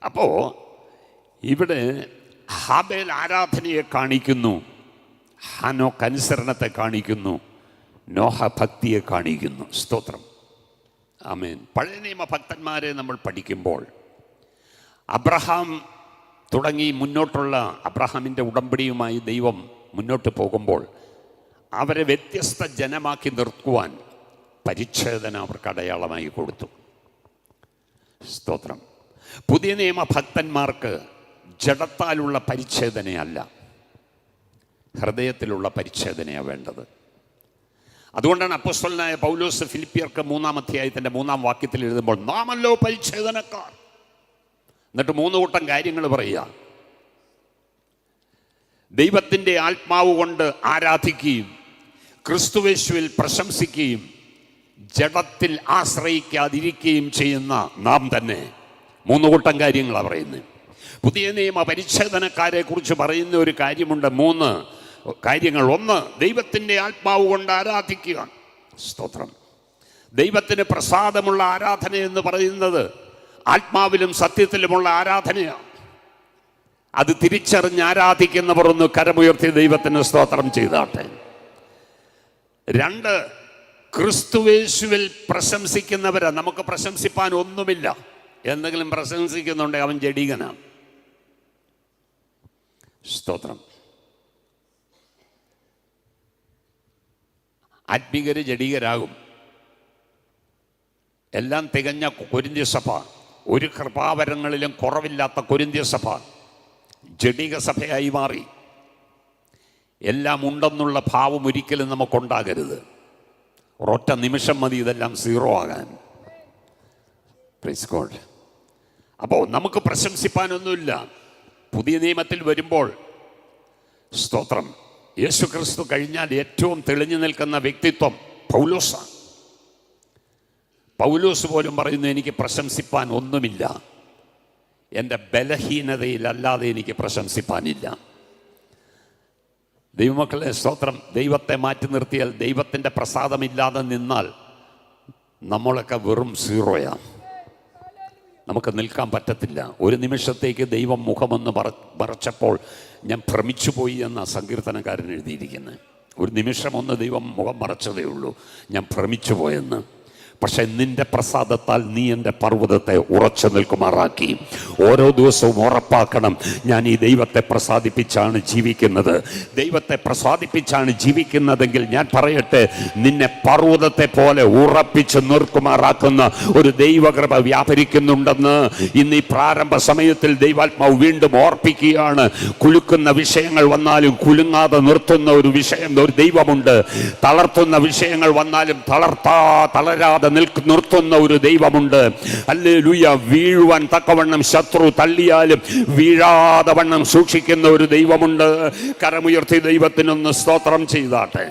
അപ്പോൾ ഇവിടെ ഹാബേൽ ആരാധനയെ കാണിക്കുന്നു, ഹാനോക്ക് അനുസരണത്തെ കാണിക്കുന്നു, നോഹ ഭക്തിയെ കാണിക്കുന്നു. സ്തോത്രം, ആമേൻ. പഴയ നിയമ ഭക്തന്മാരെ നമ്മൾ പഠിക്കുമ്പോൾ അബ്രഹാം തുടങ്ങി മുന്നോട്ടുള്ള അബ്രഹാമിൻ്റെ ഉടമ്പടിയുമായി ദൈവം മുന്നോട്ട് പോകുമ്പോൾ അവരെ വ്യത്യസ്ത ജനമാക്കി നിർത്തുവാൻ പരിച്ഛേദന അവർക്ക് അടയാളമായി കൊടുത്തു. സ്തോത്രം. പുതിയ നിയമ ഭക്തന്മാർക്ക് ജഡത്താലുള്ള പരിച്ഛേദനയല്ല, ഹൃദയത്തിലുള്ള പരിച്ഛേദനയാണ് വേണ്ടത്. അതുകൊണ്ടാണ് അപ്പോസ്തലനായ പൗലോസ് ഫിലിപ്പിയർക്ക് 3-ാം അധ്യായത്തിൻ്റെ 3-ാം വാക്യത്തിൽ എഴുതുമ്പോൾ നാമല്ലോ പരിച്ഛേദനക്കാർ, എന്നിട്ട് 3 കൂട്ടം കാര്യങ്ങൾ പറയുക. ദൈവത്തിൻ്റെ ആത്മാവ് കൊണ്ട് ആരാധിക്കുകയും ക്രിസ്തുയേശുവിൽ പ്രശംസിക്കുകയും ജഡത്തിൽ ആശ്രയിക്കാതിരിക്കുകയും ചെയ്യുന്ന നാം തന്നെ. 3 കൂട്ടം കാര്യങ്ങളാണ് പറയുന്നത്. പുതിയ നിയമ പരിച്ഛേദനക്കാരെ കുറിച്ച് പറയുന്ന ഒരു കാര്യമുണ്ട്, 3 കാര്യങ്ങൾ. 1, ദൈവത്തിൻ്റെ ആത്മാവ് കൊണ്ട് ആരാധിക്കുക. സ്തോത്രം. ദൈവത്തിന് പ്രസാദമുള്ള ആരാധന എന്ന് പറയുന്നത് ആത്മാവിലും സത്യത്തിലുമുള്ള ആരാധനയാണ്. അത് തിരിച്ചറിഞ്ഞ് ആരാധിക്കുന്നവർ ഒന്ന് കരമുയർത്തി ദൈവത്തിന് സ്തോത്രം ചെയ്താട്ടെ. 2, ക്രിസ്തുയേശുവിൽ പ്രശംസിക്കുന്നവരെ. നമുക്ക് പ്രശംസിപ്പാൻ ഒന്നുമില്ല, എന്തെങ്കിലും പ്രശംസിക്കുന്നുണ്ടെങ്കിൽ അവൻ ജഡികനാണ്. സ്തോത്രം. ആത്മീകര് ജഡികരാകും. എല്ലാം തികഞ്ഞ കൊരിന്ത്യ സഭ, ഒരു കൃപാവരങ്ങളിലും കുറവില്ലാത്ത കൊരിന്ത്യ സഭ ജഡിക സഭയായി മാറി. എല്ലാം ഉണ്ടെന്നുള്ള ഭാവം ഒരിക്കലും നമുക്കുണ്ടാകരുത്. ഒരൊറ്റ നിമിഷം മതി ഇതെല്ലാം 0 ആകാൻ. Praise God. അപ്പോൾ നമുക്ക് പ്രശംസിപ്പാനൊന്നുമില്ല. പുതിയ നിയമത്തിൽ വരുമ്പോൾ സ്തോത്രം, യേശു ക്രിസ്തു കഴിഞ്ഞാൽ ഏറ്റവും തെളിഞ്ഞു നിൽക്കുന്ന വ്യക്തിത്വം പൗലോസാണ്. പൗലോസ് പോലും പറയുന്നു, എനിക്ക് പ്രശംസിപ്പാൻ ഒന്നുമില്ല, എൻ്റെ ബലഹീനതയിലല്ലാതെ എനിക്ക് പ്രശംസിപ്പാനില്ല. ദൈവമക്കളെ, സ്തോത്രം. ദൈവത്തെ മാറ്റി നിർത്തിയാൽ, ദൈവത്തിൻ്റെ പ്രസാദമില്ലാതെ നിന്നാൽ നമ്മളൊക്കെ വെറും 0യാണ്. നമുക്ക് നിൽക്കാൻ പറ്റത്തില്ല. ഒരു നിമിഷത്തേക്ക് ദൈവം മുഖമൊന്ന് മറച്ചപ്പോൾ ഞാൻ ഭ്രമിച്ചു പോയി എന്ന സങ്കീർത്തനക്കാരൻ എഴുതിയിരിക്കുന്നത്. ഒരു നിമിഷം ഒന്ന് ദൈവം മുഖം മറച്ചതേ ഉള്ളൂ, ഞാൻ ഭ്രമിച്ചു പോയെന്ന്. പക്ഷെ നിന്റെ പ്രസാദത്താൽ നീ എൻ്റെ പർവ്വതത്തെ ഉറച്ചു നിൽക്കുമാറാക്കി. ഓരോ ദിവസവും ഉറപ്പാക്കണം, ഞാൻ ഈ ദൈവത്തെ പ്രസാദിപ്പിച്ചാണ് ജീവിക്കുന്നത്. ദൈവത്തെ പ്രസാദിപ്പിച്ചാണ് ജീവിക്കുന്നതെങ്കിൽ ഞാൻ പറയട്ടെ, നിന്നെ പർവ്വതത്തെ പോലെ ഉറപ്പിച്ച് നിർക്കുമാറാക്കുന്ന ഒരു ദൈവകൃപ വ്യാപരിക്കുന്നുണ്ടെന്ന് ഇന്ന് ഈ പ്രാരംഭ സമയത്തിൽ ദൈവാത്മാവ് വീണ്ടും ഓർപ്പിക്കുകയാണ്. കുലുക്കുന്ന വിഷയങ്ങൾ വന്നാലും കുലുങ്ങാതെ നിർത്തുന്ന ഒരു ദൈവമുണ്ട്. തളർത്തുന്ന വിഷയങ്ങൾ വന്നാലും തളരാതെ നിർത്തുന്ന ഒരു ദൈവമുണ്ട്. ഹല്ലേലൂയ. വീഴുവാൻ തക്കവണ്ണം ശത്രു തള്ളിയാലും വീഴാതെ വണ്ണം സൂക്ഷിക്കുന്ന ഒരു ദൈവമുണ്ട്. കരമുയർത്തി ദൈവത്തിനൊന്ന് സ്തോത്രം ചെയ്താട്ടെ.